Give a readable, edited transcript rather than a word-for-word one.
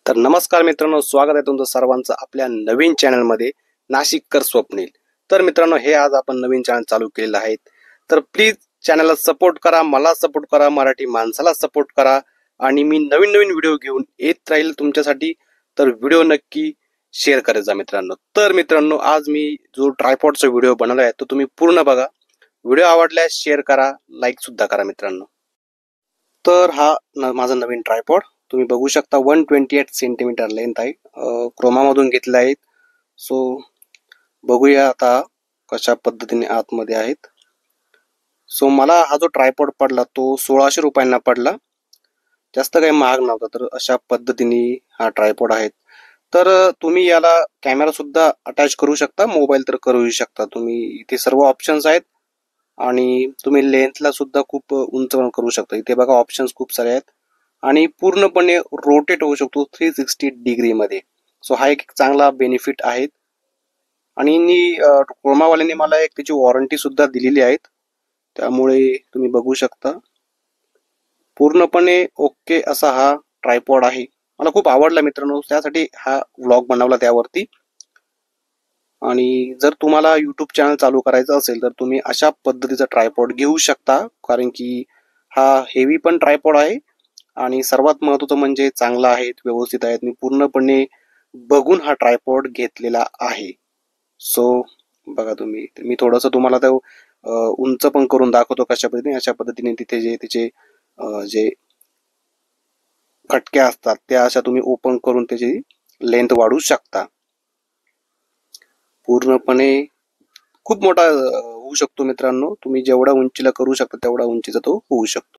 तर नमस्कार मित्रांनो, स्वागत आहे तुमचं सर्वांचं आपल्या नवीन चॅनलमध्ये नाशिककर स्वप्नील. तर मित्रांनो, हे आज आपण नवीन चॅनल चालू केलेलं आहे. तर प्लीज चॅनलला सपोर्ट करा, मला सपोर्ट करा, मराठी माणसाला सपोर्ट करा आणि मी नवीन नवीन व्हिडिओ घेऊन येत राहील तुमच्यासाठी. तर व्हिडिओ नक्की शेअर करायचा मित्रांनो. तर मित्रांनो, आज मी जो ट्रायपॉडचा व्हिडिओ बनवला आहे तो तुम्ही पूर्ण बघा. व्हिडिओ आवडल्यास शेअर करा, लाईक सुद्धा करा मित्रांनो. तर हा माझा नवीन ट्रायपॉड तुम्ही बघू शकता. 128 सेंटीमीटर लेंथ आहे. क्रोमामधून घेतले आहेत. सो बघूया आता कशा पद्धतीने आतमध्ये आहेत. सो मला हा जो ट्रायपॉड पडला तो 1600 रुपयांना पडला. जास्त काही महाग नव्हता. तर अशा पद्धतीने हा ट्रायपॉड आहे. तर तुम्ही याला कॅमेरा सुद्धा अटॅच करू शकता, मोबाईल तर करू शकता तुम्ही. इथे सर्व ऑप्शन्स आहेत आणि तुम्ही लेन्थला सुद्धा खूप उंच करू शकता. इथे बघा ऑप्शन्स खूप सारे आहेत आणि पूर्णपणे रोटेट होऊ शकतो 360 डिग्रीमध्ये. सो हा एक चांगला बेनिफिट आहे. आणि क्रोमावाल्याने मला एक त्याची वॉरंटी सुद्धा दिलेली आहे. त्यामुळे तुम्ही बघू शकता पूर्णपणे ओके असा हा ट्रायपॉड आहे. मला खूप आवडला मित्रांनो, त्यासाठी हा व्लॉग बनवला त्यावरती. आणि जर तुम्हाला यूट्यूब चॅनल चालू करायचं असेल तर तुम्ही अशा पद्धतीचा ट्रायपॉड घेऊ शकता, कारण की हा हेवी पण ट्रायपॉड आहे आणि सर्वात महत्त्वाचं म्हणजे चांगला आहे, व्यवस्थित आहे. मी पूर्णपणे बघून हा ट्रायपॉड घेतलेला आहे. सो बघा तुम्ही, मी थोडंसं तुम्हाला तो उंच पण करून दाखवतो कशा पद्धतीने. अशा पद्धतीने तिथे जे तिचे जे खटक्या असतात त्या अशा तुम्ही ओपन करून त्याची लेंथ वाढवू शकता. पूर्णपणे खूप मोठा होऊ शकतो मित्रांनो. तुम्ही जेवढा उंचीला करू शकता तेवढा उंचीचा तो होऊ शकतो.